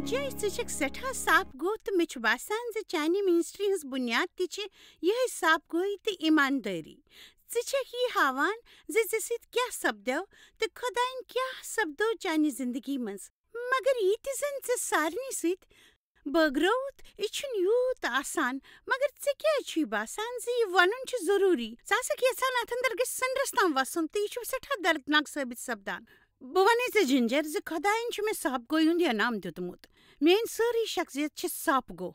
جے ژٕ سٹھا صاف گو تو مے باسان ز چانہ منسٹری ہز بنیاد تہ یہ صاف گوئی تو ایمانداری ژٕ یہ ہاوان ز کیا سپدو تو خدائن کیا سپدو چانہ زندگی مز مگر یہ تہ زن ژٕ سارنی ست بٲگرٲوُتھ یہ چھُنہٕ یوٗت آسان مگر ژےٚ کیٛازِ چھُے باسان ز یہ ونُن چھُ ضروٗری ژٕ ہسا یژھان اتھ اندر گژھِ سنڈرس تام وسُن تہٕ یہ چھُ سٹھاہ دردناک ثٲبت سپدان بہٕ ونے ژےٚ جنجر ز خداین چھُ مےٚ صاف گویی ہُنٛد انعام دیُتمُت میٲنۍ سٲرٕے شخصیت چھِ صاف گو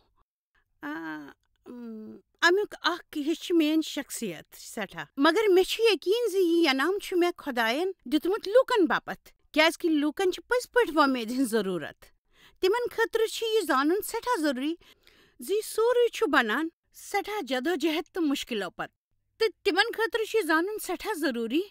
امیُک اکھ یہ چھِ میٲنۍ شخصیت سٹھاہ مگر مےٚ چھُ یقین ز یہ انعام چھُ مےٚ خداین دیُتمُت لوٗکن باپتھ کیٛازِ کہ لوٗکن چھِ پٔزۍ پٲٹھۍ وۄمید ہٕنٛز ضروٗرت تمن خٲطرٕ چھُ یہ زانُن سٹھاہ ضروٗری ز یہ سورُے چھُ بنان سٹھاہ جدوجہد تہٕ مشکلو پتہٕ تہٕ تمن خٲطرٕ چھُ زانُن سٹھاہ ضروٗری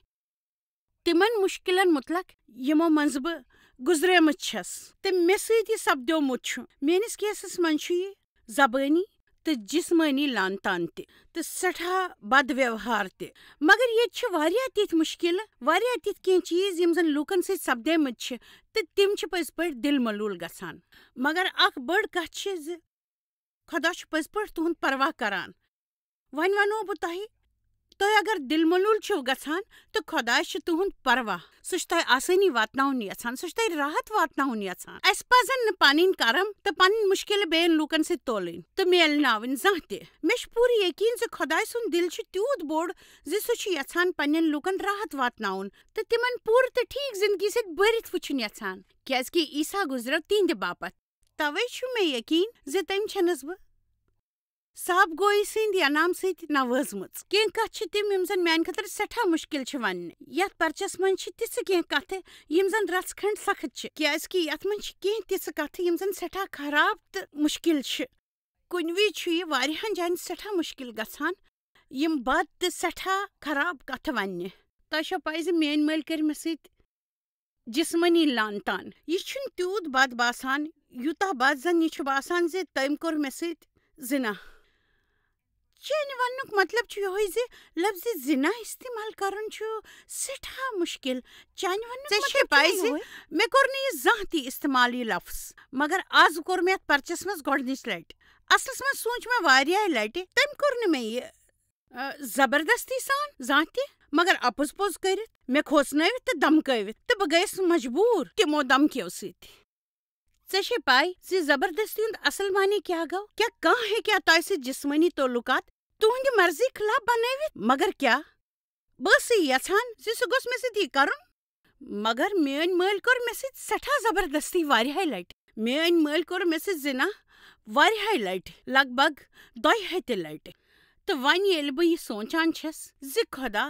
تمن مشکلن متعلق یمو منٛز بہٕ گزریمٕژ چھس تہٕ مےٚ سۭتۍ یہ سپدیومُت چھُ میٲنس کیسس منٛز چھُ یہ زبٲنی تہٕ جسمٲنی لان تان تہِ تہٕ سٹھاہ بد ویوہار تہِ مگر ییٚتہِ چھِ واریاہ تِتھۍ مشکلہٕ واریاہ تِتھۍ کینٛہہ چیٖز یم زن لوٗکن سۭتۍ سپدیمٕتۍ چھِ تہٕ تِم چھِ پٔزۍ پٲٹھۍ دل ملوٗل گژھان مگر اکھ بٔڑ کتھ چھِ ز خدا چھُ پٔزۍ پٲٹھۍ تُہُنٛد پرواہ کران وۄنۍ ونو بہٕ تۄہہِ اگر دل ملوٗل چھِو گژھان تہٕ خۄداے چھُ تُہُنٛد پرواہ سُہ چھُ تۄہہِ آسٲنی واتناوُن یژھان سُہ چھُ تۄہہِ راحت واتناوُن یژھان اسہِ پزن نہٕ پنٕنۍ کرم تہٕ پنٕنۍ مشکلہٕ بیٚین لوٗکن سۭتۍ تولٕنۍ تہٕ میلناوٕنۍ زانٛہہ تہِ مےٚ چھُ پوٗرٕ یقین ز خۄداے سُنٛد دل چھُ تیوٗت بوٚڑ ز سُہ چھُ یژھان پننٮ۪ن لوٗکن راحت واتناوُن تہٕ تمن پوٗرٕ تہٕ ٹھیٖک زندگی سۭتۍ بٔرتھ وٕچھُن یژھان کیٛازِ عیسیٰ گُزریو تہنٛدِ باپتھ توے چھُ مےٚ یقین ز تٔمۍ چھنس بہٕ صاف گویی سٕنٛدۍ انعام سۭتۍ نوٲزمٕژ کینٛہہ کتھ چھِ تم یم زن میانہِ خٲطرٕ سٹھاہ مشکل چھِ وننہِ یتھ پرچس منٛز چھِ تِژھٕ کینٛہہ کتھٕ یم زن رژھ کھنٛڈ سخت چھِ کیٛازِ یتھ منٛز چھِ کینٛہہ تِژھٕ کتھٕ یم زن سٹھاہ خراب تہٕ مشکل چھِ کُنہِ وِزِ چھُ یہ واریاہن جاین سٹھاہ مشکل گژھان یم بد تہٕ سٹھاہ خراب کتھٕ وننہِ تۄہہِ چھو پاے ز میٲنۍ مٲلۍ کٔرۍ مےٚ سۭتۍ جسمٲنی لان تان یہ چھُنہٕ تیوٗت بد باسان یوٗتاہ بد زن یہ چھُ باسان ز تٔمۍ کوٚر مےٚ سۭتۍ زنا چانہِ وننُک مطلب چھُ یہوے ز لفظ زنا استعمال کرُن چھُ سٹھاہ مشکل چانہِ وننُک مطلب پاے ز مےٚ کوٚر نہٕ یہ زانٛہہ تہِ استعمال یہ لفظ مگر آز کوٚر مےٚ اتھ پرچس منٛز گۄڈنِچ لٹہِ اصلس منٛز سوٗنچ مےٚ واریاہ لٹہِ تٔمۍ کوٚر نہٕ مےٚ یہ زبردستی سان زانٛہہ تہِ مگر اپُز پوٚز کٔرتھ مےٚ کھوژنٲوتھ تہٕ دمکٲوتھ تہٕ بہٕ گٔیس مجبوٗر تمو دمکیو سۭتۍ ژےٚ چھے پاے ز زبردستی ہُنٛد اصل معنی کیا گوٚو کیا کانٛہہ ہیٚکیا تۄہہِ سۭتۍ جسمٲنی تعلقات تُہنٛدِ مرضی خلاف بنٲوتھ مگر کیا بہٕ ٲسٕے یژھان ز سُہ گوٚژھ مےٚ سۭتۍ یہ کرُن مگر میٲنۍ مٲلۍ کوٚر مےٚ سۭتۍ سٹھاہ زبردستی واریاہہِ لٹہِ میٲنۍ مٲلۍ کوٚر مےٚ سۭتۍ زنا واریاہہِ لٹہِ لگ بگ 2 لٹہِ تہٕ وۄنۍ ییٚلہِ بہٕ یہ سونچان چھس ز خدا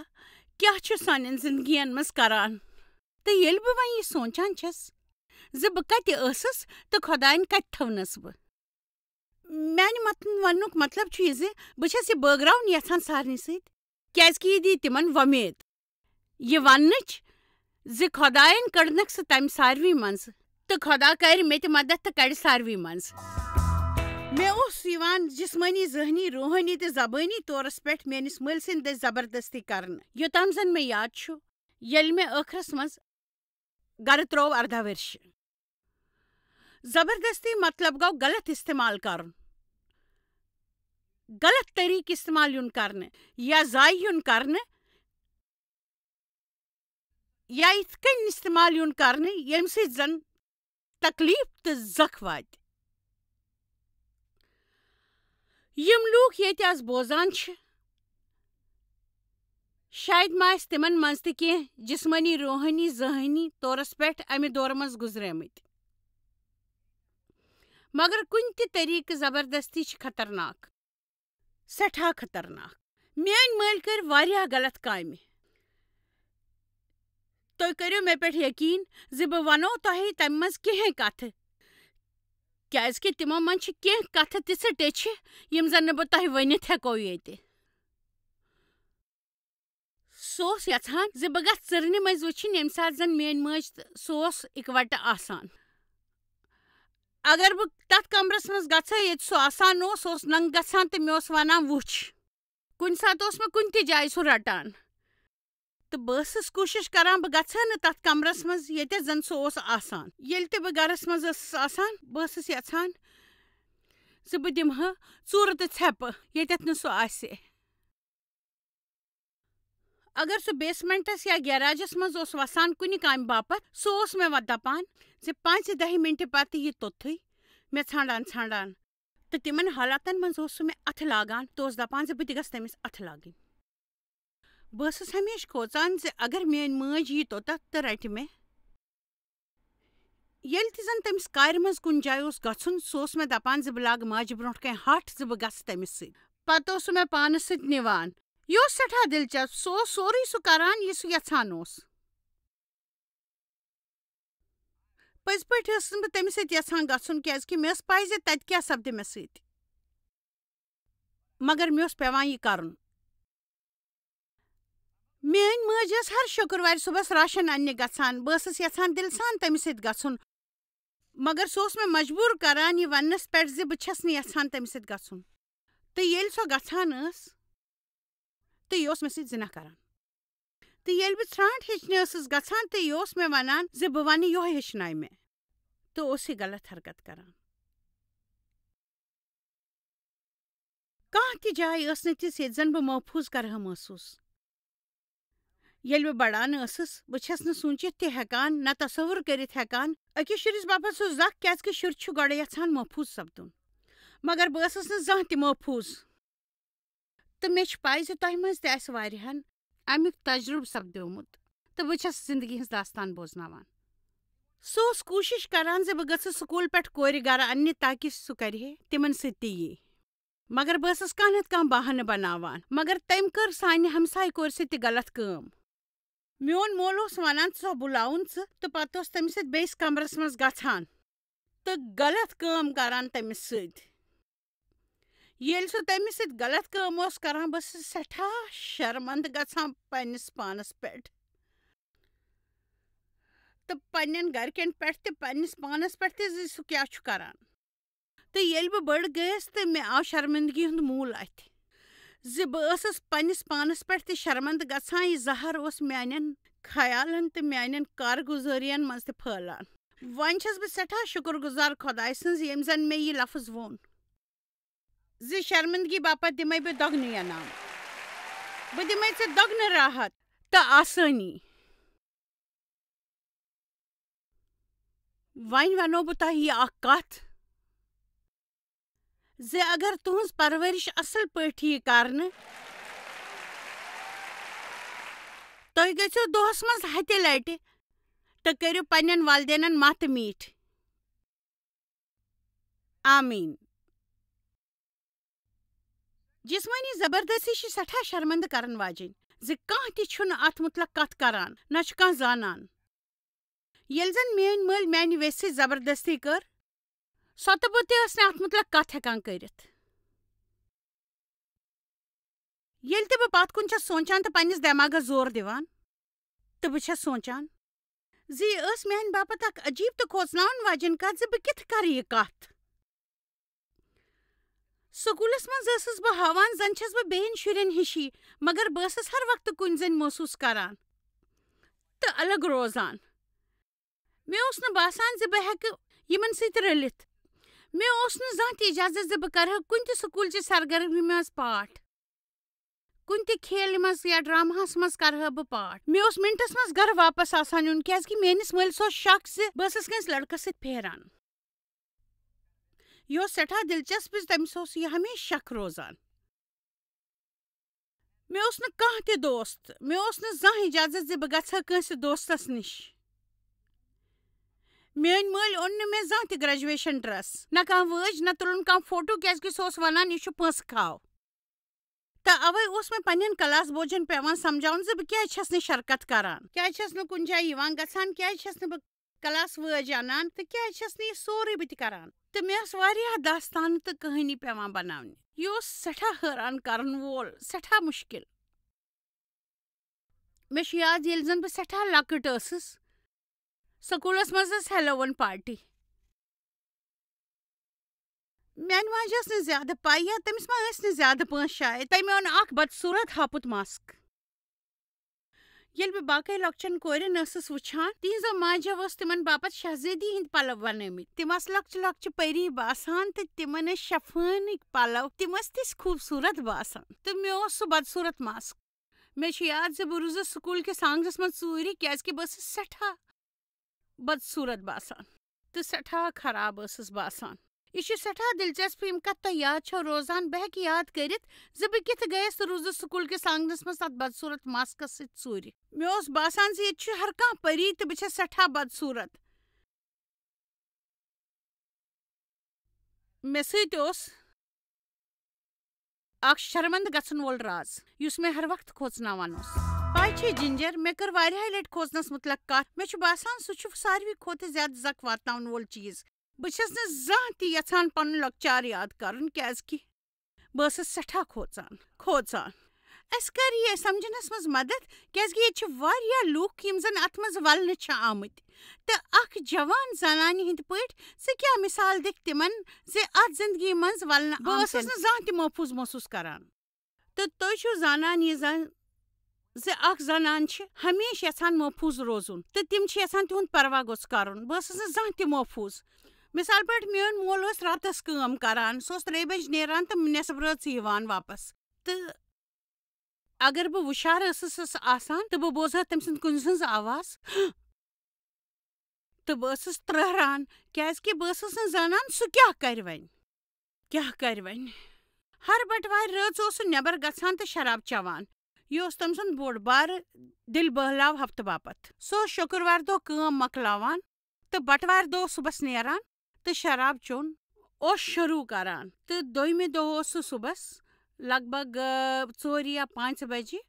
کیٛاہ چھُ سانٮ۪ن زندگین منٛز کران تہٕ ییٚلہِ بہٕ وۄنۍ یہ سونچان چھس ز بہٕ کتہِ ٲسٕس تہٕ خۄداین کتہِ تھٲونس بہٕ میانہِ وننُک مطلب چھُ یہ ز بہٕ چھس یہ بٲگراوُن یژھان سارنٕے سۭتۍ کیٛازِ یہ دی تمن وۄمید یہ وننٕچ ز خۄداین کٔڑنکھ سُہ تمہِ ساروٕے منٛزٕ تہٕ خۄدا کرِ مےٚ تہِ مدد تہٕ کڑِ ساروٕے منٛزٕ مےٚ اوس یوان جسمٲنی ذہنی روحٲنی تہٕ زبٲنی طورس پٮ۪ٹھ میٲنس مٲلۍ سٕنٛدِ دٔسۍ زبردستی کرنہٕ یوٚتام زن مےٚ یاد چھُ ییٚلہِ مےٚ ٲخرس منٛز گرٕ ترٛوو 18 ؤرشہِ زبردستی مطلب گوٚو غلط استعمال کرُن غلط طریقہٕ استعمال یُن کرنہٕ یا ضایہِ یُن کرنہٕ یا یِتھ کٔنۍ استعمال یُن کرنہٕ ییٚمہِ سۭتۍ زن تکلیف تہٕ زخ واتہِ یم لوٗکھ ییٚتہِ آز بوزان چھِ شاید ما آسہِ تمن منٛز تہِ کینٛہہ جسمٲنی روحٲنی ذہنی طورس پٮ۪ٹھ امہِ دورٕ منٛز گُزریمٕتۍ مگر کُنہِ تہِ طریقہٕ زبردستی چھِ خطرناک سٹھاہ خطرناک میٲنۍ مٲلۍ کٔرۍ واریاہ غلط کامہِ تُہۍ کٔرِو مےٚ پٮ۪ٹھ یقین زِ بہٕ ونو تۄہہِ تمہِ منٛز کینٛہہ کتھٕ کیٛازِ کہِ تِمو منٛز چھِ کینٛہہ کتھٕ تِژھٕ ٹیٚچھِ یم زن نہٕ بہٕ تۄہہِ ؤنِتھ ہٮ۪کو ییٚتہِ سُہ اوس یژھان زِ بہٕ گژھٕ ژٕرنہِ مٔنٛزۍ وٕچھِنۍ ییٚمہِ ساتہٕ زن میٲنۍ مٲج تہٕ سُہ اوس اِکوٹہٕ آسان اگر بہٕ تتھ کمرس منٛز گژھٕ ییٚتہِ سُہ آسان اوس ننٛگہٕ گژھان تہٕ مےٚ اوس ونان وٕچھ کُنہِ ساتہٕ اوس مےٚ کُنہِ تہِ جایہِ سُہ رٹان تو بہٕ کوٗشِش کران بہٕ گژھٕ نہٕ تتھ کمرس منٛز ییٚتٮ۪تھ زن سُہ اوس آسان. ییٚلہِ تہِ بہٕ گرس منٛز ٲسٕس آسان بہٕ ٲسٕس یژھان زِ بہٕ دِمہٕ ژوٗرٕ تہٕ ژھٮ۪پہٕ ییٚتٮ۪تھ نہٕ سُہ آسہِ. اگر سُہ بیسمنٹس یا گیراجس منٛز اوس وسان کُنہِ کامہِ باپتھ سُہ اوس مےٚ دپان زِ 5-10 مِنٹہِ پتہٕ یہِ توٚتھُے مےٚ ژھانڈان تہٕ تِمن حالاتن منٛز اوس سُہ مےٚ اَتھٕ لاگان تہٕ اوس دپان زِ بہٕ تہِ گژھٕ تٔمِس اَتھٕ لاگٕنۍ. بہٕ ٲسٕس ہمیشہِ کھوژان زِ اگر میٛٲنۍ مٲج یی توٚتتھ تہٕ رٹہِ مےٚ. ییٚلہِ تہِ زن تٔمِس کارِ منٛز کُنہِ جایہِ اوس گژھُن سُہ اوس مےٚ دپان زِ بہٕ لاگہٕ ماجہِ برونٛٹھ کنہِ ہٹھ زِ بہٕ گژھٕ تٔمِس سۭتۍ. پتہٕ اوس سُہ مےٚ پانس سۭتۍ نِوان. یہِ اوس سٮ۪ٹھاہ دلچسپ. سُہ اوس سورُے سُہ کران یہِ سُہ یژھان اوس. پٔزۍ پٲٹھۍ ٲسٕس نہٕ بہٕ تٔمِس سۭتۍ یژھان گژھُن کیازکہِ مےٚ ٲس پاے زِ تتہِ کیٛاہ سپدِ مےٚ سۭتۍ. مگر مےٚ اوس پیوان یہِ کرُن. میٛٲنۍ مٲج ٲس ہر شُکروارِ صبحس راشن اننہِ گژھان. بہٕ ٲسٕس یژھان دلہٕ سان تٔمِس سۭتۍ گژھُن مگر سُہ اوس مےٚ مجبوٗر کران یہِ وننس پٮ۪ٹھ زِ بہٕ چھس نہٕ یژھان تٔمِس سۭتۍ گژھُن. تہٕ ییٚلہِ سۄ گژھان ٲس تہٕ یہِ اوس مےٚ سۭتۍ زِنا کران. تہٕ ییٚلہِ بہٕ ژھرٛانٛٹھ ہیٚچھنہِ ٲسٕس گژھان تہٕ یہِ اوس مےٚ ونان زِ بہٕ ونہٕ یِہوے ہیٚچھنایہِ مےٚ تہٕ اوس یہِ غلط حرکت کران. کانٛہہ تہِ جاے ٲس نہٕ تِژھ ییٚتہِ زن بہٕ محفوٗظ کرٕہا محسوٗس. ییٚلہِ بہٕ بڑان ٲسٕس بہٕ چھس نہٕ سوٗنٛچِتھ تہِ ہٮ۪کان نہ تصوُر کٔرِتھ ہٮ۪کان أکِس شُرِس باپتھ سُہ زکھ کیازکہِ شُر چھُ گۄڈٕ یژھان محفوٗظ سپدُن. مگر بہٕ ٲسٕس نہٕ زانٛہہ تہِ محفوٗظ. تہٕ مےٚ چھِ پاے زِ تۄہہِ منٛز تہِ آسہِ واریاہن امیُک تجرُبہٕ سپدیومُت تہٕ بہٕ چھس زندگی ہٕنٛز داستان بوزناوان. سُہ اوس کوٗشش کران زِ بہٕ گٔژھٕس سکوٗل پٮ۪ٹھ کورِ گرٕ اننہِ تاکہِ سُہ کرِہے تِمن سۭتۍ تہِ یی. مگر بہٕ ٲسٕس کانٛہہ نتہٕ کانٛہہ بہانہٕ بناوان. مگر تٔمۍ کٔر سانہِ ہمسایہِ کورِ سۭتۍ تہِ غلط کٲم. میون مول اوس ونان ژٕ بُلاوُن ژٕ تہٕ پتہٕ اوس تٔمِس سۭتۍ بیٚیِس کمرس منٛز گژھان تہٕ غلط کٲم کران تٔمِس سۭتۍ. ییٚلہِ سُہ تٔمِس سۭتۍ غلط کٲم اوس کران بہٕ ٲسٕس سٮ۪ٹھاہ شرمنٛدٕ گژھان پننِس پانس پٮ۪ٹھ تہٕ پننٮ۪ن گرِکٮ۪ن پٮ۪ٹھ تہِ پننِس پانس پٮ۪ٹھ تہِ زِ سُہ کیٛاہ چھُ کران. تہٕ ییٚلہِ بہٕ بٔڑ گٔیس تہٕ مےٚ آو شرمندگی ہُنٛد موٗل اتھِ زِ بہٕ ٲسٕس پننِس پانس پٮ۪ٹھ تہِ شرمنٛدٕ گژھان. یہِ زہر اوس میانٮ۪ن خیالن تہٕ میانٮ۪ن کارگُزٲرین منٛز تہِ پھٔہلان. وۄنۍ چھس بہٕ سٮ۪ٹھاہ شُکر گُزار خۄداے سٕنٛز ییٚمۍ زن مےٚ یہِ لفظ ووٚن زِ شرمندگی باپتھ دِمے بہٕ دۄگنہٕ انعام. بہٕ دِمے ژےٚ دۄگنہٕ راحت تہٕ آسٲنی. وۄنۍ ونو بہٕ تۄہہِ یہِ اکھ کتھ زِ اگر تُہنٛز پرورش اصل پٲٹھۍ یی کرنہٕ تُہۍ گٔژھِو دۄہس منٛز ہتہِ لٹہِ تہٕ کٔرِو پننٮ۪ن والدینن ماتہٕ میٖٹھۍ. آمیٖن. جسمٲنی زبردستی چھِ سٮ۪ٹھاہ شرمنٛدٕ کرن واجیٚنۍ زِ کانٛہہ تہِ چھُنہٕ اتھ متعلق کتھ کران نہ چھُ کانٛہہ زانان. ییٚلہِ زن میٲنۍ مٲلۍ میانہِ ویسہِ سۭتۍ زبردستی کٔر سۄ تہٕ بہٕ تہِ ٲس نہٕ اتھ متعلق کتھ ہٮ۪کان کٔرِتھ. ییٚلہِ تہِ بہٕ پتھ کُن چھس سونٛچان تہٕ پننِس دٮ۪ماغس زور دِوان تہٕ بہٕ چھس سونٛچان زِ یہِ ٲس میانہِ باپتھ اکھ عجیٖب تہٕ کھوژناون واجیٚنۍ کتھ زِ بہٕ کِتھ کرٕ یہِ کتھ. سکوٗلس منٛز ٲسٕس بہٕ ہاوان زن چھس بہٕ بیٚین شُرٮ۪ن ہِشی مگر بہٕ ٲسٕس ہر وقتہٕ کُنہِ زٔنۍ محسوٗس کران تہٕ الگ روزان. مےٚ اوس نہٕ باسان زِ بہٕ ہٮ۪کہٕ یِمن سۭتۍ رٔلِتھ. مےٚ اوس نہٕ زانٛہہ تہِ اجازت زِ بہٕ کرٕہا کُنہِ تہِ سکوٗلچہِ سرگرمی منٛز پاٹھ. کُنہِ تہِ کھیلہِ منٛز یا ڈراماہس منٛز کرٕہا بہٕ پاٹھ. مےٚ اوس منٹس منٛز گرٕ واپس آسان یُن کیازکہِ میٲنِس مٲلِس اوس شک زِ بہٕ ٲسٕس کٲنٛسہِ لڑکس سۭتۍ پھیران. یہِ اوس سٮ۪ٹھاہ دلچسپ زِ تٔمِس اوس یہِ ہمیشہٕ شک روزان. مےٚ اوس نہٕ کانٛہہ تہِ دوست. مےٚ اوس نہٕ زانٛہہ اجازت زِ بہٕ گژھٕ ہا کٲنٛسہِ دوستس نِش. میٲنۍ مٲلۍ اوٚن نہٕ مےٚ زانٛہہ تہِ گریجویشن ڈرس نہ کانٛہہ وٲج نہ تُلُن کانٛہہ فوٹو کیازکہِ سُہ اوس ونان یہِ چھُ پونٛسہٕ کھاو. تہٕ اوے اوس مےٚ پننٮ۪ن کلاس بوجن پیوان سمجاوُن زِ بہٕ کیازِ چھس نہٕ شرکت کران کیازِ چھس نہٕ کُنہِ جایہِ یِوان گژھان کیازِ چھس نہٕ بہٕ کلاس وٲج انان تہٕ کیازِ چھس نہٕ یہِ سورُے بہٕ تہِ کران. تہٕ مےٚ ٲس واریاہ داستانہٕ تہٕ کہانی پیوان بناونہِ. یہِ اوس سٮ۪ٹھاہ حٲران کرن وول سٮ۪ٹھاہ مُشکِل. مےٚ چھُ یاد ییٚلہِ زن بہٕ سٮ۪ٹھاہ لۄکٕٹ ٲسٕس سکوٗلس منٛز ٲس ہیلووِن پارٹی. میانہِ ماجہِ ٲس نہٕ زیادٕ پاے یا تٔمِس ما ٲسۍ نہٕ زیادٕ پونٛسہٕ شاید تٔمۍ اوٚن اکھ بدصوٗرت ہاپُت ماسک. ییٚلہِ بہٕ باقٕے لۄکچن کورٮ۪ن ٲسٕس وٕچھان تِہنٛزو ماجو ٲس تِمن باپتھ شہزٲدی ہٕنٛدۍ پلو بنٲومٕتۍ تِم آسہٕ لۄکچہِ لۄکچہِ پٔری باسان تہٕ تِمن ٲسۍ شفٲنٕکۍ پلو تِم ٲسۍ تِژھ خوٗبصوٗرت باسان تہٕ مےٚ اوس سُہ بدصوٗرت مس مےٚ چھُ یاد زِ بہٕ روٗزٕس سکوٗل کِس آنٛگنس منٛز ژوٗرِ کیازکہِ بہٕ ٲسٕس سٮ۪ٹھاہ بدصوٗرت باسان تہٕ سٮ۪ٹھاہ خراب ٲسٕس باسان یہ چھُ سٮ۪ٹھاہ دلچسپ یم کتھ تۄہہِ یاد چھو روزان بہٕ ہیٚکہٕ یاد کٔرِتھ زِ بہٕ کِتھ گٔیس تہٕ روٗزٕس سکوٗل کِس آنٛگنس منٛز تتھ بدصوٗرت ماسکس سۭتۍ ژوٗرِ مےٚ اوس باسان زِ ییٚتہِ چھُ ہر کانٛہہ پری تہٕ بہٕ چھس سٮ۪ٹھاہ بدصوٗرت مےٚ سۭتۍ اوس اکھ شرمنٛد گژھن وول راز یُس مےٚ ہر وقتہٕ کھوژناوان اوس پاے چھِ جنجر مےٚ کٔر واریاہہِ لٹہِ کھوژنس متعلق کتھ مےٚ چھُ باسان سُہ چھُ ساروی کھۄتہٕ زیادٕ زکھ واتناون وول چیٖز بہٕ چھس نہٕ زانٛہہ تہِ یژھان پنُن لۄکچار یاد کرُن کیازکہِ بہٕ ٲسٕس سٮ۪ٹھاہ کھوژان اسہِ کر یہِ سمجھنس منٛز مدد کیازکہِ ییٚتہِ چھِ واریاہ لوٗکھ یِم زن اتھ منٛز ولنہٕ چھِ آمٕتۍ تہٕ اکھ جوان زنانہِ ہٕنٛدۍ پٲٹھۍ ژٕ کیٛاہ مثال دِکھ تِمن زِ اتھ زندگی منٛز ولنہٕ بہٕ ٲسٕس نہٕ زانٛہہ تہِ محفوٗظ محسوٗس کران تہٕ تُہۍ چھِو زانان یہِ زِ اکھ زنان چھِ ہمیشہِ یژھان محفوٗظ روزُن تہٕ تِم چھِ یژھان تِہُنٛد پروا گوٚژھ کرُن بہٕ ٲسٕس نہٕ زانٛہہ تہِ محفوٗظ مثال پٲٹھۍ میون مول اوس راتس کٲم کران سُہ اوس 3 بجہِ نیران تہٕ نٮ۪صف رٲژ یِوان واپس تہٕ اگر بہٕ وُشار ٲسٕس آسان تہٕ بہٕ بوزہا تٔمۍ سٕنٛز کُنہِ ہٕنٛز آواز تہٕ بہٕ ٲسٕس ترہران کیازکہِ بہٕ ٲسٕس نہٕ زانان سُہ کیٛاہ کرِ وۄنۍ ہر بٹوارِ رٲژ اوس سُہ نٮ۪بر گژھان تہٕ شراب چٮ۪وان یہِ اوس تٔمۍ سُنٛد بوٚڑ بارٕ دل بہلاو ہفتہٕ باپتھ سُہ اوس شُکروار دۄہ کٲم مۄکلاوان تہٕ بٹوارِ دۄہ اوس صُبحس نیران تہٕ شراب چیوٚن اوس شروٗع کران تہٕ دوٚیمہِ دۄہ اوس سُہ صُبحس لگ بگ 4 یا 5 بجہِ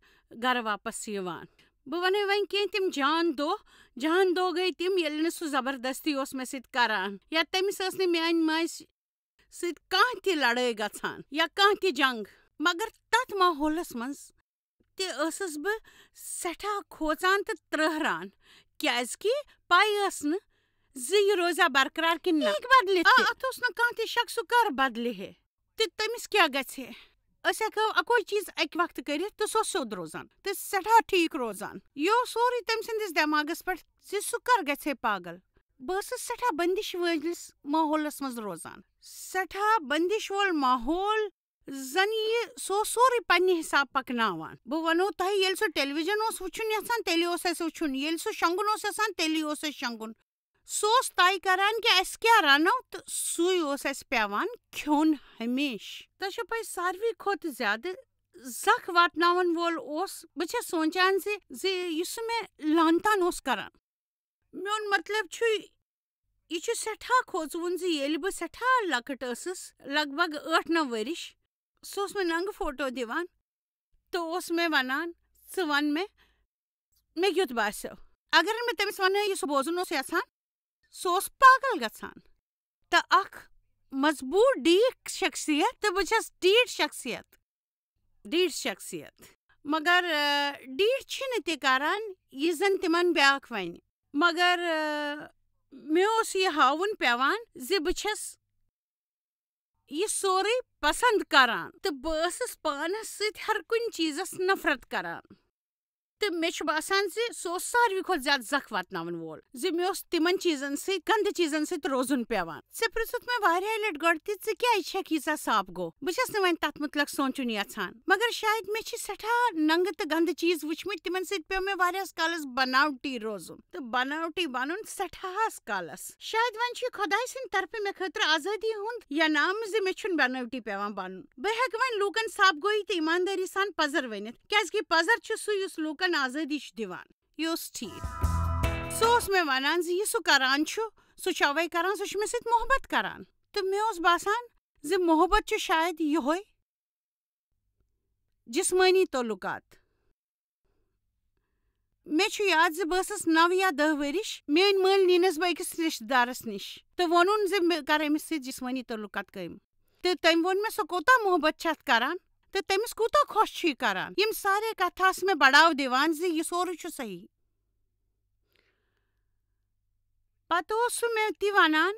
گرٕ واپس یِوان بہٕ ونہٕ وۄنۍ کینٛہہ تِم جان دۄہ گٔیہِ تِم ییٚلہِ نہٕ سُہ زبردستی اوس مےٚ سۭتۍ کران یا تٔمِس ٲس نہٕ میانہِ ماجہِ سۭتۍ کانٛہہ تہِ لڑٲے گژھان یا کانٛہہ تہِ جنگ مگر تتھ ماحولس منٛز تہِ ٲسٕس بہٕ سٮ۪ٹھاہ کھوژان تہٕ ترہران کیازکہِ پاے ٲس نہٕ زِ یہِ روزیا برقرار کِنہٕ نہ بدلِتھ اتھ اوس نہٕ کانٛہہ تہِ شک سُہ کر بدلہِ ہے تہٕ تٔمِس کیٛاہ گژھِ ہے أسۍ ہٮ۪کو اکوے چیٖز اکہِ وقتہٕ کٔرِتھ تہٕ سُہ اوس سیوٚد روزان تہٕ سٮ۪ٹھاہ ٹھیٖک روزان یہِ اوس سورُے تٔمۍ سٕنٛدِس دٮ۪ماغس پٮ۪ٹھ زِ سُہ کر گژھِ ہے پاگل بہٕ ٲسٕس سٮ۪ٹھاہ بندش وٲلِس ماحولس منٛز روزان سٮ۪ٹھاہ بندش وول ماحول زن یہِ سُہ اوس سورُے پننہِ حساب پکناوان بہٕ ونو تۄہہِ ییٚلہِ سُہ ٹیلی وِجن اوس وٕچھُن یژھان تیٚلہِ اوس اسہِ وٕچھُن ییٚلہِ سُہ شۄنٛگُن اوس یژھان تیٚلی اوس اسہِ شۄنٛگُن سُہ اوس طے کران کہِ اسہِ کیٛاہ رنو تہٕ سُے اوس اسہِ پیٚوان کھیوٚن ہمیشہٕ تۄہہِ چھو پاے ساروٕے کھۄتہٕ زیادٕ زکھ واتناون وول اوس بہٕ چھس سونٛچان زِ یہِ سُہ مےٚ لان اوس کران میون مطلب چھُ یہِ چھُ سٮ۪ٹھاہ کھوژوُن زِ ییٚلہِ بہٕ سٮ۪ٹھاہ لۄکٕٹ ٲسٕس لگ بگ 8-9 ؤرِش سُہ اوس مےٚ ننٛگہٕ فوٹو دِوان تہٕ اوس مےٚ ونان ژٕ ون مےٚ کیُتھ باسیو اگر نہٕ مےٚ تٔمِس ونہا یہِ سُہ بوزُن اوس یژھان سُہ اوس پاگل گژھان تہٕ اکھ مضبوٗط ڈیٖٹھ شخصیت تہٕ بہٕ چھس ڈیٖٹھ شخصیت مگر ڈیٖٹھ چھِنہٕ تہِ کران یہِ زن تِمن بیٛاکھ ونہِ مگر مےٚ اوس یہِ ہاوُن پیٚوان زِ بہٕ چھس یہِ سورُے پسنٛد کران تہٕ بہٕ ٲسٕس پانس سۭتۍ ہر کُنہِ چیٖزس نفرت کران تہٕ مےٚ چھُ باسان زِ سُہ اوس ساروٕے کھۄتہٕ زیادٕ زکھ واتناون وول زِ مےٚ اوس تِمن چیٖزن سۭتۍ گنٛدٕ چیٖزن سۭتۍ روزُن پیٚوان ژےٚ پرٛژھُتھ مےٚ واریاہ لٹہِ گۄڈٕ تہِ ژٕ کیٛازِ چھکھ ییٖژاہ صاف گوٚو بہٕ چھس نہٕ وۄنۍ تتھ متعلق سونٛچُن یژھان مگر شاید مےٚ چھِ سٮ۪ٹھاہ ننٛگہٕ تہٕ گنٛدٕ چیٖز وٕچھمٕتۍ تِمن سۭتۍ پیٚو مےٚ واریاہس کالس بناوٹی روزُن تہٕ بناوٹی بنُن سٮ۪ٹھاہس کالس شاید وۄنۍ چھُ یہِ خۄداے سٕنٛدِ طرفہٕ مےٚ خٲطرٕ آزٲدی ہُنٛد ینامہٕ زِ مےٚ چھُنہٕ بناوٹی پیٚوان بنُن بہٕ ہٮ۪کہٕ وۄنۍ لوٗکن صاف گویی تہٕ ایماندٲری سان پزر ؤنِتھ کیازکہِ پزر چھُ سُہ یُس لوٗکن آزٲدی چھُ دِوان یہِ اوس ٹھیٖک سُہ اوس مےٚ ونان زِ یہِ سُہ کران چھُ سُہ چھُ اوے کران سُہ چھُ مےٚ سۭتۍ محبت کران تہٕ مےٚ اوس باسان زِ محبت چھُ شاید یِہوے جسمٲنی تعلقات مےٚ چھُ یاد زِ بہٕ ٲسٕس 9 یا 10 ؤرِش میٲنۍ مٲلۍ نِنس بہٕ أکِس رشتہٕ دارس نِش تہٕ ووٚنُن زِ مےٚ کر أمِس سۭتۍ جسمٲنی تعلقات قٲیِم تہٕ تٔمۍ ووٚن مےٚ سۄ کوٗتاہ محبت چھِ اتھ کران تہٕ تٔمِس کوٗتاہ خۄش چھُ یہِ کران یِم سارے کتھٕ آسہٕ مےٚ بڑاو دِوان زِ یہِ سورُے چھُ صحیح پتہٕ اوس سُہ مےٚ تہِ ونان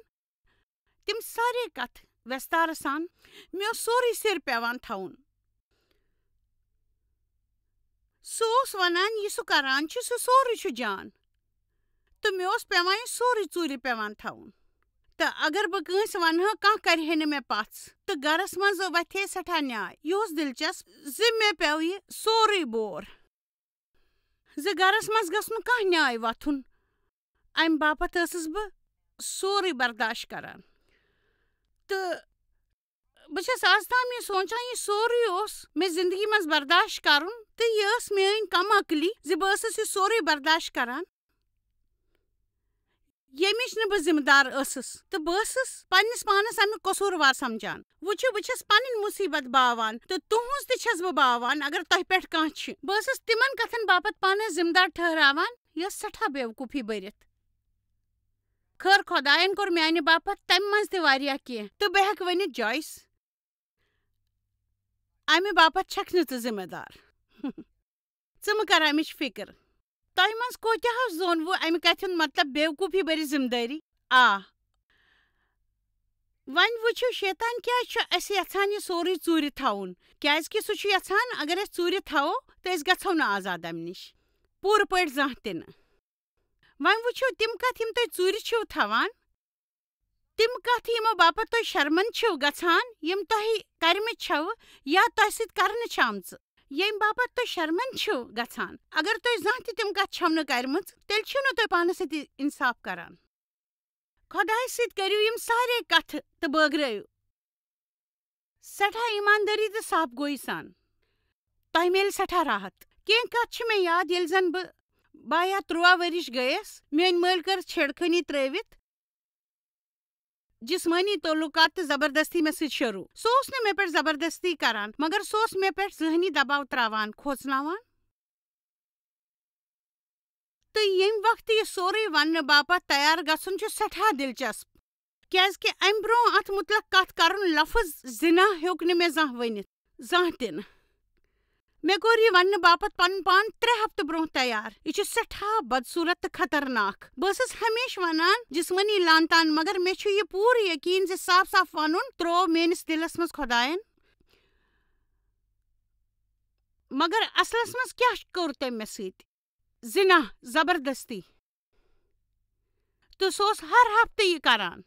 تِم سارے کتھٕ وٮ۪ستارٕ سان مےٚ اوس سورُے سِر پیٚوان تھاوُن سہ ونان یہ سہ کران سہ سورے چھ جان تو مے اوس پیوان یہ سورے ژوٗرِ پیوان تھاوُن تو اگر بہ کٲنٛسہِ ونہا کانٛہہ کرِہے نہٕ مےٚ پژھ تو گرس منٛز وتھے سٮ۪ٹھاہ نیاے یہ اوس دلچسپ زِ مےٚ پیوٚو یہ سورُے بور زِ گرس منٛز گژھِ نہٕ کانٛہہ نیاے وتھُن امہِ باپتھ ٲسٕس بہٕ سورُے برداشت کران تہٕ بہٕ چھس آز تام یہ سونچان یہ سورُے اوس مےٚ زندگی منٛز برداشت کرُن تہٕ یہ ٲس میٲنۍ کم عقلی زِ بہٕ ٲسٕس یہ سورُے برداشت کران ییٚمِچ نہٕ بہٕ ذمہٕ دار ٲسٕس تہٕ بہٕ ٲسٕس پننس پانس امیُک قصوٗروار سمجھان وٕچھِو بہٕ چھس پنٕنۍ مُصیبت باوان تہٕ تُہنٛز تہِ چھس بہٕ باوان اگر تۄہہِ پٮ۪ٹھ کانٛہہ چھِ بہٕ ٲسٕس تِمن کتھن باپتھ پانس ذمہٕ دار ٹھہراوان یۄس سٮ۪ٹھاہ بیوقوٗفی بٔرتھ خٲر خۄداین کوٚر میانہِ باپتھ تمہِ منٛز تہِ واریاہ کینٛہہ تہٕ بہٕ ہٮ۪کہٕ ؤنِتھ جویس امہِ باپتھ چھکھ نہٕ ژٕ ذمہٕ دار ژٕ مہٕ کر امِچ فکر تۄہہِ منٛز کوتاہو زونوٕ امہِ کتھِ ہُنٛد مطلب بیوقوٗفی بٔرِتھ ذمہٕ دٲری وۄنۍ وٕچھِو شیطان کیٛازِ چھُ اسہِ یژھان یہِ سورُے ژوٗرِ تھاوُن کیٛازِ کہِ سُہ چھُ یژھان اگر أسۍ ژوٗرِ تھاوو تہٕ أسۍ گژھو نہٕ آزاد امہِ نِش پوٗرٕ پٲٹھۍ زانٛہہ تہِ نہٕ وۄنۍ وٕچھِو تِم کتھٕ یِم تُہۍ ژوٗرِ چھِو تھاوان تِم کتھٕ یِمو باپتھ تُہۍ شرمنٛد چھِو گژھان یِم تۄہہِ کرِمٕژ چھَوٕ یا تۄہہِ سۭتۍ کرنہٕ چھِ آمژٕ ییٚمہِ باپتھ تُہۍ شرمنٛد چھِو گژھان اگر تُہۍ زانٛہہ تہِ تِم کتھٕ چھَو نہٕ کرِمٕژ تیٚلہِ چھِو نہٕ تُہۍ پانس سۭتۍ انصاف کران خۄدایس سۭتۍ کٔرِو یِم سارے کتھٕ تہٕ بٲگرٲیِو سٮ۪ٹھاہ ایٖماندٲری تہٕ صاف گویی سان تۄہہِ میلہِ سٮ۪ٹھاہ راحت کینٛہہ کتھ چھِ مےٚ یاد ییٚلہِ زن بہٕ 22 یا 23 ؤرِش گٔیس میٲنۍ مٲلۍ کٔر چھیڑخٲنی ترٲوِتھ جسمٲنی تعلقات تہٕ زبردستی مےٚ سۭتۍ شروٗع سُہ اوس نہٕ مےٚ پٮ۪ٹھ زبردستی کران مگر سُہ اوس مےٚ پٮ۪ٹھ ذہنی دباو تراوان کھوژناوان تہٕ ییٚمہِ وقتہٕ یہِ سورُے وننہٕ باپتھ تیار گژھُن چھُ سٮ۪ٹھاہ دلچسپ کیٛازِ کہِ امہِ برٛونٛہہ اتھ متعلق کتھ کرُن لفظ زنا ہیوٚک نہٕ مےٚ زانٛہہ ؤنِتھ زانٛہہ تہِ نہٕ مےٚ کوٚر یہِ وننہٕ باپتھ پنُن پان 3 ہفتہٕ برٛونٛہہ تیار یہ چھُ سٮ۪ٹھاہ بدصوٗرت تہٕ خطرناک بہٕ ٲسٕس ہمیشہِ ونان جسمٲنی لان تان مگر مےٚ چھُ یہ پوٗرٕ یقیٖن زِ صاف صاف ونُن تروو میٲنِس دلس منٛز خۄداین مگر اصلس منٛز کیٛاہ کوٚر تٔمۍ مےٚ سۭتۍ زنا زبردستی تہٕ سُہ اوس ہر ہفتہٕ یہِ کران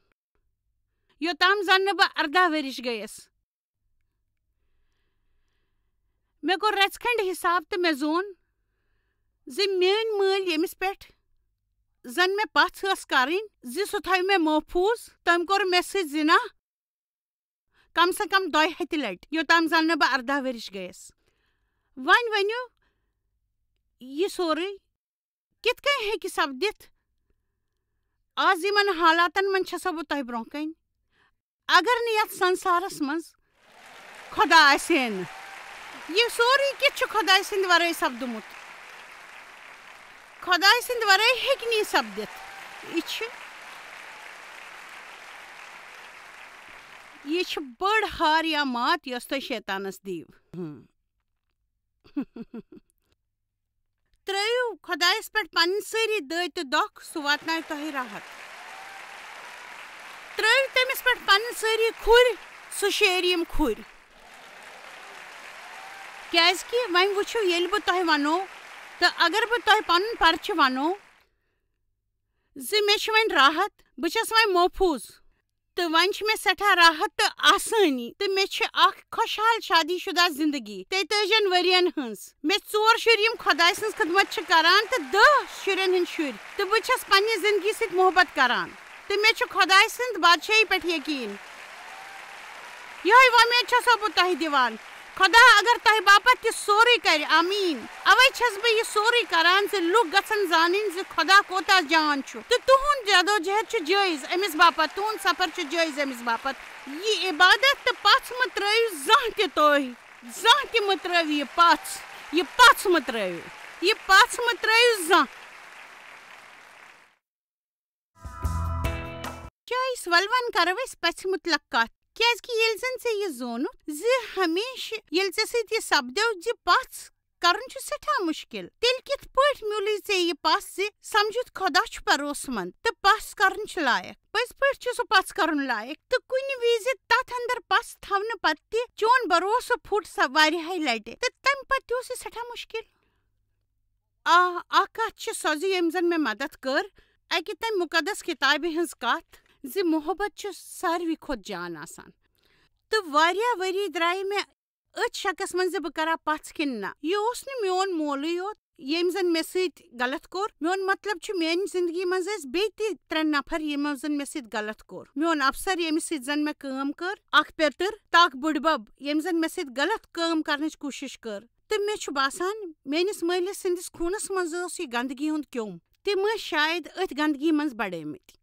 یوٚتام زن نہٕ بہٕ 18 ؤرِش گٔیس مےٚ کوٚر رژھِ کھنٛڈ حساب تہٕ مےٚ زون زِ میٲنۍ مٲلۍ ییٚمِس پٮ۪ٹھ زن مےٚ پژھ ٲس کرٕنۍ زِ سُہ تھاوِ مےٚ محفوٗظ تٔمۍ کوٚر مےٚ سۭتۍ زنا کم سے کم 2 ہتہِ لٹہِ یوٚتام زن نہٕ بہٕ 18 ؤرِش گٔیس وۄنۍ ؤنِو یہ سورُے کِتھ کٔنۍ ہیٚکہِ سپدِتھ آز یِمن حالاتن منٛز چھسو بہٕ تۄہہِ برٛونٛہہ کنہِ اگر نہٕ یتھ سنسارس منٛز خۄدا آسہِ ہے نہٕ یہ سورُے کِتھ چھُ خۄداے سٕنٛدِ ورٲے سپدمُت خۄداے سٕنٛدِ ورٲے ہیٚکہِ نہٕ یہِ سپدِتھ یہ چھِ بٔڑ ہار یا مات یۄس تُہۍ شیطانس دِیِو ترٲیِو خۄدایس پٮ۪ٹھ پنٕنۍ سٲری دٲدۍ تہٕ دۄکھ سُہ واتناوِ تۄہہِ راحت ترٲیِو تٔمِس پٮ۪ٹھ پنٕنۍ سٲری کھُرۍ سُہ شیرِ یِم کھُرۍ کیٛازِ کہِ وۄنۍ وٕچھِو ییٚلہِ بہٕ تۄہہِ ونو تہٕ اگر بہٕ تۄہہِ پنُن پرچہِ ونو زِ مےٚ چھِ وۄنۍ راحت بہٕ چھس وۄنۍ محفوٗظ تہٕ وۄنۍ چھِ مےٚ سٮ۪ٹھاہ راحت تہٕ آسٲنی تہٕ مےٚ چھِ اکھ خۄشحال شادی شُدہ زندگی 33 ؤرین ہٕنٛز مےٚ 4 شُرۍ یِم خۄداے سٕنٛز خدمت چھِ کران تہٕ 10 شُرٮ۪ن ہٕنٛدۍ شُرۍ تہٕ بہٕ چھس پننہِ زندگی سۭتۍ محبت کران تہٕ مےٚ چھُ خۄداے سٕنٛد بادشٲہی پٮ۪ٹھ یقیٖن یِہوٚے وۄمید چھسو بہٕ تۄہہِ دِوان خۄدا اگر تۄہہِ باپتھ یہِ سورُے کرِ آمیٖن اوے چھس بہٕ یہِ سورُے کران زِ لُکھ گژھن زانٕنۍ زِ خۄدا کوتاہ جان چھُ تہٕ تُہُنٛد جدوجہد چھُ جٲیز أمِس باپتھ تُہُنٛد سفر چھُ جٲیز أمِس باپتھ یہِ عبادت تہٕ پژھ مہٕ ترٲیِو زانٛہہ تہِ تُہۍ زانٛہہ تہِ مہٕ ترٲیِو یہِ پژھ مہٕ ترٲیِو زانٛہہ جویس ول وۄنۍ کرو أسۍ پژھِ مُتلق کتھ کیٛازِ کہِ ییٚلہِ زن ژےٚ یہِ زونُتھ زِ ہمیشہٕ ییٚلہِ ژےٚ سۭتۍ یہِ سپدیو زِ پژھ کرُن چھُ سٮ۪ٹھاہ مُشکل تیٚلہِ کِتھ پٲٹھۍ میوٗلٕے ژےٚ یہِ پژھ زِ سمجھُتھ خۄدا چھُ بروسہٕ منٛد تہٕ پژھ کرُن چھُ لایق پٔزۍ پٲٹھۍ چھُ سُہ پژھ کرُن لایق تہٕ کُنہِ وِزِ تتھ اندر پژھ تھاونہٕ پتہٕ تہِ چون بروسہٕ پھُٹ واریاہہِ لٹہِ تہٕ تمہِ پتہٕ تہِ اوس یہِ سٮ۪ٹھاہ مُشکل اکھ کتھ چھ سۄ زِ ییٚمۍ زن مےٚ مدد کٔر اکہِ تمہِ مُقدس کِتابہِ ہٕنٛز کتھ زِ محبت چھُ ساروی کھۄتہٕ جان آسان تہٕ واریاہ ؤری درٛایہِ مےٚ أتھۍ شکس منٛز زِ بہٕ کرا پژھ کِنہٕ نہ. یہِ اوس نہٕ میون مولٕے یوت ییٚمۍ زن مےٚ سۭتۍ غلط کوٚر. میون مطلب چھُ میانہِ زندگی منٛز ٲسۍ بیٚیہِ تہِ 3 نفر یِمو زن مےٚ سۭتۍ غلط کوٚر. میون افسر ییٚمِس سۭتۍ زن مےٚ کٲم کٔر, اکھ پیٚتٕر تہٕ اکھ بٕڈبب ییٚمۍ زن مےٚ سۭتۍ غلط کٲم کرنٕچ کوٗشش کٔر. تہٕ مےٚ چھُ باسان میٲنِس مٲلِس سٕنٛدِس خوٗنس منٛز اوس یہِ گنٛدگی ہُنٛد کیوٚم. تِم ٲسۍ شاید أتھۍ گنٛدگی منٛز بڑیمٕتۍ.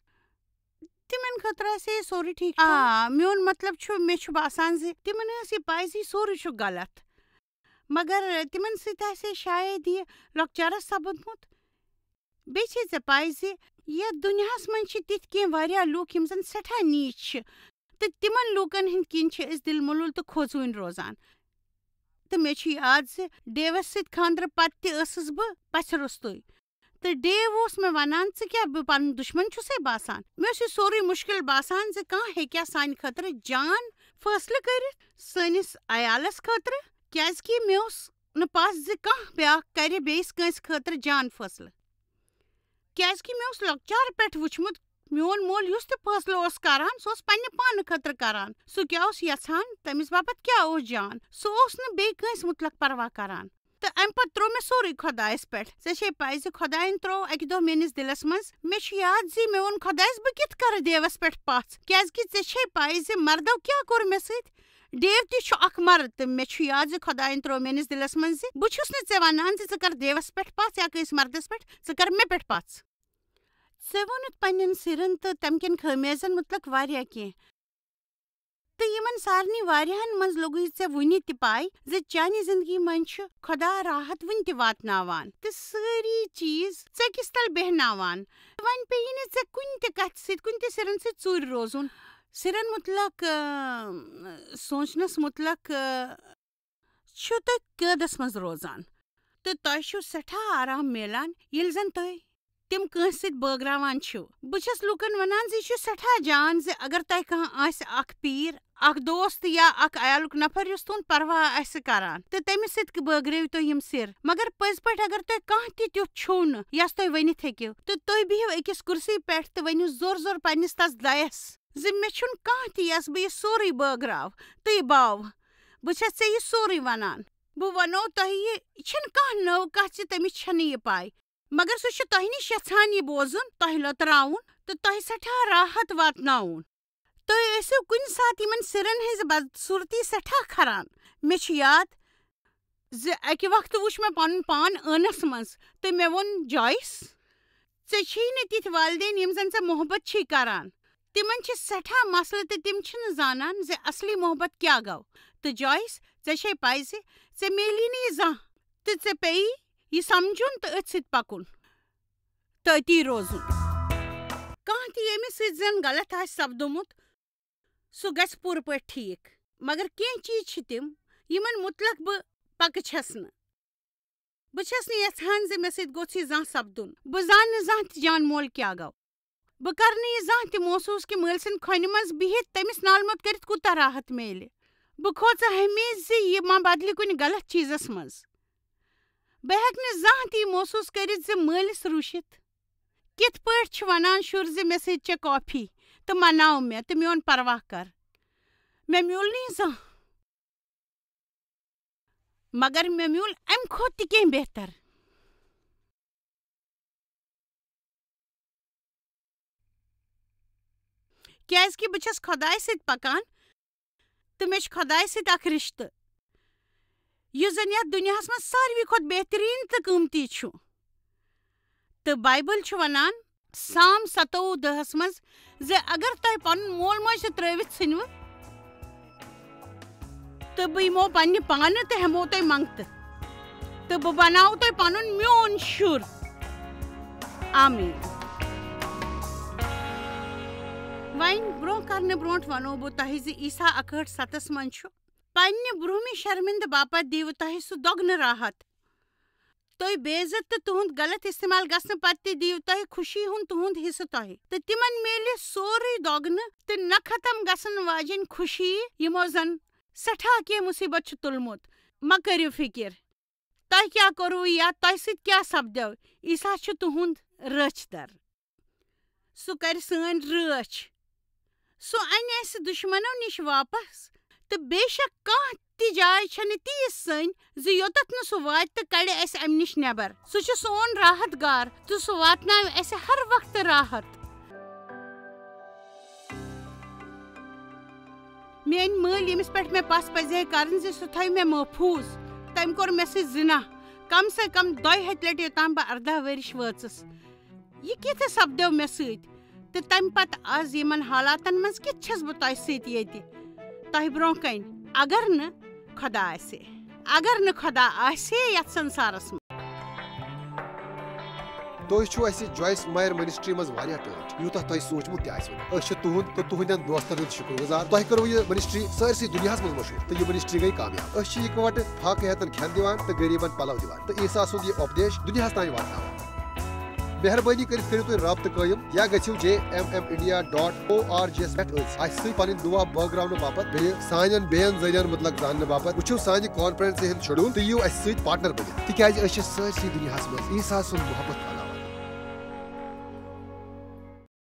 تِمن خٲطرٕ آسہِ ہے سورُے ٹھیٖک. میون مطلب چھُ مےٚ چھُ باسان زِ تِمن ٲس یہِ پاے زِ سورُے چھُ غلط, مگر تِمن سۭتۍ آسہِ ہے شاید یہِ لۄکچارس سپدمُت. بیٚیہِ چھے ژےٚ پاے زِ یتھ دُنیاہس منٛز چھِ تِتھۍ کینٛہہ واریاہ لوٗکھ یِم زن سٮ۪ٹھاہ نیٖچ چھِ تہٕ تِمن لوٗکن ہٕنٛدۍ کِنۍ چھِ أسۍ دِل ملوٗل تہٕ کھوژوٕنۍ روزان. تہٕ مےٚ چھُ یاد زِ ڈیوس سۭتۍ خانٛدرٕ پتہٕ تہِ ٲسٕس بہٕ پژھِ روٚستُے تہٕ ڈیو اوس مےٚ ونان ژٕ کیٛاہ بہٕ پنُن دُشمن چھُسے باسان. مےٚ اوس یہِ سورُے مُشکل باسان زِ کانٛہہ ہیٚکیٛاہ سانہِ خٲطرٕ جان فٲصلہٕ کٔرِتھ سٲنِس عیالس خٲطرٕ, کیٛازِکہِ مےٚ اوس نہٕ پژھ زِ کانٛہہ بیٛاکھ کرِ بیٚیِس کٲنٛسہِ خٲطرٕ جان فٲصلہٕ, کیٛازِکہِ مےٚ اوس لۄکچارٕ پٮ۪ٹھ وٕچھمُت میون مول یُس تہِ فٲصلہٕ اوس کران سُہ اوس پننہِ پانہٕ خٲطرٕ کران. سُہ کیٛاہ اوس یژھان تٔمِس باپتھ کیٛاہ اوس جان, سُہ اوس نہٕ بیٚیہِ کٲنٛسہِ مُتلق پرواہ کران. تہٕ امہِ پتہٕ تروو مےٚ سورُے خۄدایس پٮ۪ٹھ. ژےٚ چھے پاے زِ خۄداین تروو اکہِ دۄہ میٲنِس دِلس منٛز. مےٚ چھُ یاد زِ مےٚ ووٚن خۄدایس بہٕ کِتھ کرٕ دیوس پٮ۪ٹھ پژھ, کیٛازِکہِ ژےٚ چھے پاے زِ مردو کیٛاہ کوٚر مےٚ سۭتۍ. ڈیو تہِ چھُ اکھ مرد تہٕ مےٚ چھُ یاد زِ خۄداین تروو میٲنِس دِلس منٛز زِ بہٕ چھُس نہٕ ژےٚ ونان زِ ژٕ کر دیوس پٮ۪ٹھ پژھ یا کٲنٛسہِ مردس پٮ۪ٹھ, ژٕ کر مےٚ پٮ۪ٹھ پژھ. ژےٚ ووٚنُتھ پننٮ۪ن سِرن تہٕ تمہِ کٮ۪ن خٲمیازن متعلق واریاہ کینٛہہ, تہٕ یِمن سارنٕے واریاہن منٛز لوٚگُے ژےٚ وُنہِ تہِ پاے زِ چانہِ زندگی منٛز چھُ خۄدا راحت وُنہِ تہِ واتناوان تہٕ سٲری چیٖز ژٔکِس تل بیہناوان. وۄنۍ پیٚیی نہٕ ژےٚ کُنہِ تہِ کتھِ سۭتۍ کُنہِ تہِ سِرن سۭتۍ ژوٗرِ روزُن. سِرن متعلق سونچنس متعلق چھُ تُہۍ قٲدس منٛز روزان تہٕ تۄہہِ چھُ سٮ۪ٹھاہ آرام میلان ییٚلہِ زن تُہۍ تِم کٲنٛسہِ سۭتۍ بٲگراوان چھِو. بہٕ چھس لوٗکن ونان زِ یہِ چھُ سٮ۪ٹھاہ جان زِ اگر تۄہہِ کانٛہہ آسہِ اکھ پیٖر, اکھ دوست یا اکھ عیالُک نفر یُس تُہُنٛد پرواہ آسہِ کران تہٕ تٔمِس سۭتۍ بٲگرٲیِو تُہۍ یِم سِر. مگر پٔزۍ پٲٹھۍ اگر تۄہہِ کانٛہہ تہِ تیُتھ چھُو نہٕ یس تُہۍ ؤنِتھ ہیٚکِو تہٕ تُہۍ بِہِو أکِس کُرسی پٮ۪ٹھ تہٕ ؤنِو زور زور پننِس تس دَیس زِ مےٚ چھُنہٕ کانٛہہ تہِ یس بہٕ یہِ سورُے بٲگراو تہٕ یہِ باو. بہٕ چھس ژےٚ یہِ سورُے ونان. بہٕ ونو تۄہہِ یہِ چھنہٕ کانٛہہ نٔو کتھ زِ تٔمِس چھنہٕ یہِ پاے, مگر سُہ چھُ تۄہہِ نِش یژھان یہِ بوزُن, تۄہہِ لۄتراوُن تہٕ تۄہہِ سٮ۪ٹھاہ راحت واتناوُن. تُہۍ ٲسِو کُنہِ ساتہٕ یِمن سِرن ہٕنٛزِ بدصوٗرتی سٮ۪ٹھاہ کھران. مےٚ چھُ یاد زِ اکہِ وقتہٕ وُچھ مےٚ پنُن پان ٲنس منٛز تہٕ مےٚ ووٚن جویس, ژےٚ چھِی نہٕ تِتھۍ والدین یِم زن ژےٚ محبت چھی کران. تِمن چھِ سٮ۪ٹھاہ مسلہٕ تہٕ تِم چھِنہٕ زانان زِ اصلی محبت کیٛاہ گوٚو. تہٕ جویس, ژےٚ چھے پاے زِ ژےٚ میلی نہٕ یہِ زانٛہہ تہٕ ژےٚ پیٚیی یہِ سمجُن تہٕ أتھۍ سۭتۍ پکُن تہٕ أتی روزُن. کانٛہہ تہِ ییٚمِس سۭتۍ زن غلط آسہِ سپدومُت سُہ گژھِ پوٗرٕ پٲٹھۍ ٹھیٖک, مگر کینٛہہ چیٖز چھِ تِم یِمن متعلق بہٕ پکہٕ چھس نہٕ. بہٕ چھس نہٕ یژھان زِ مےٚ سۭتۍ گوٚژھ یہِ زانٛہہ سپدُن. بہٕ زانہٕ نہٕ زانٛہہ تہِ جان مول کیٛاہ گوٚو. بہٕ کرٕ نہٕ یہِ زانٛہہ تہِ محسوٗس کہِ مٲلۍ سٕنٛدِ کھۄنہِ منٛز بِہِتھ تٔمِس نالہٕ کٔرِتھ کوٗتاہ راحت میلہِ. بہٕ کھوژٕ ہمیشہِ زِ یہِ ما بدلہِ کُنہِ غلط چیٖزس منٛز. بہٕ ہٮ۪کہٕ نہٕ زانٛہہ تہِ یہِ محسوٗس کٔرِتھ زِ مٲلِس روٗشِتھ کِتھ پٲٹھۍ چھُ ونان شُر زِ مےٚ سۭتۍ چےٚ کافی تہٕ مناو مےٚ تہٕ میون پرواہ کر. مےٚ میوٗل نہٕ یہِ زانٛہہ, مگر مےٚ میوٗل امہِ کھۄتہٕ تہِ کینٛہہ بہتر. کیٛازِکہِ بہٕ چھس خۄداے سۭتۍ پکان تہٕ مےٚ چھُ خۄداے سۭتۍ اکھ رِشتہٕ یُس زن یتھ دُنیاہس منٛز ساروی کھۄتہٕ بہتریٖن تہٕ قۭمتی چھُ. تہٕ بایبل چھُ ونان سام 27:10 منٛز زِ اگر تۄہہِ پنُن مول موج تہِ ترٲوِتھ ژھٕنوٕ تہٕ بہٕ یِمو پننہِ پانہٕ تہٕ ہٮ۪مو تۄہہِ منٛگتہٕ تہٕ بہٕ بناوو تۄہہِ پنُن میون شُر. آمیٖن. وۄنۍ برونٛہہ کرنہٕ برونٛٹھ ونو بہٕ تۄہہِ زِ عیسیٰ 61:7 منٛز چھُ پننہِ برٛونٛہمہِ شرمنٛدٕ باپتھ دِیِو تۄہہِ سُہ دۄگنہٕ راحت. تُہۍ بے عزت تہٕ تُہُنٛد غلط استعمال گژھنہٕ پتہٕ تہِ دِیِو تۄہہِ خوشی ہُنٛد تُہُنٛد حصہٕ تۄہہِ تہٕ تِمن میلہِ سورُے دۄگنہٕ تہٕ نہ ختم گژھن واجیٚنۍ خوشی یِمو زن سٮ۪ٹھاہ کینٛہہ مُصیبت چھُ تُلمُت. مہ کٔرِو فِکر, تۄہہِ کیٛاہ کوٚروٕ یا تۄہہِ سۭتۍ کیٛاہ سپدیو عیسیٰ چھُ تُہُنٛد رٲچھ در سُہ کرِ سٲنۍ رٲچھ سُہ اَنہِ اَسہِ دُشمنو نِش واپس تہٕ بے شک کانٛہہ تہِ جاے چھنہٕ تیٖژ سٲنۍ زِ یوٚتتھ نہٕ سُہ واتہِ تہٕ کڑِ اَسہِ اَمہِ نِش نٮ۪بر سُہ چھُ سون راحت گار تہٕ سُہ واتناوِ اَسہِ ہر وقتہٕ راحت میٲنۍ مٲلۍ ییٚمِس پٮ۪ٹھ مےٚ پژھ پزِ ہے کرٕنۍ زِ سُہ تھٲوِ مےٚ محفوٗظ تٔمۍ کوٚر مےٚ سۭتۍ زِنا کم سے کم 2 ہَتہِ لٹہِ یوٚتام بہٕ 18 ؤرِش وٲژٕس یہِ کِتھٕ سپدیو مےٚ سۭتۍ تہٕ تمہِ پتہٕ آز یِمن حالاتن منٛز کِتھ چھس بہٕ تۄہہِ سۭتۍ ییٚتہِ تۄہہِ برونٛہہ کنہِ اگر نہٕ خۄدا آسہِ یتھ سنسارس منٛز تُہۍ چھِو اَسہِ جویس مایر منسٹری منٛز واریاہ ٹٲٹھۍ یوٗتاہ تۄہہِ سوٗنٛچمُت تہِ آسِوٕ أسۍ چھِ تُہُنٛد تہٕ تُہنٛدٮ۪ن دوستن ہُنٛد شُکر گُزار تۄہہِ کٔروٕ یہِ منسٹری سٲرسٕے دُنیاہس منٛز مشہوٗر تہٕ یہِ منسٹری گٔیہِ کامیاب أسۍ چھِ اِکوٹہٕ فاقہٕ ہٮ۪تن کھٮ۪ن دِوان تہٕ غریٖبن پلو دِوان تہٕ عیسیٰ سُنٛد یہِ اُپدیش دُنیاہس تانۍ واتناوان مہربٲنی کٔرِتھ کٔرِو تُہۍ رٲبطہٕ قٲیِم یا گٔژھِو jmmindia.org یس پٮ۪ٹھ أسۍ اَسہِ سۭتۍ پنٕنۍ دُعا بٲگراونہٕ باپتھ بیٚیہِ سانٮ۪ن بیٚین ذٔریعن مُتلق زاننہٕ باپتھ وٕچھِو سانہِ کانفرنسہِ ہٕنٛدۍ شیڈوٗل تہٕ یِیِو اَسہِ سۭتۍ پارٹنر بٔنِتھ تِکیازِ أسۍ چھِ سٲرسٕے دُنیاہس منٛز عیسیٰ سُنٛد محبت پھٔہلاوان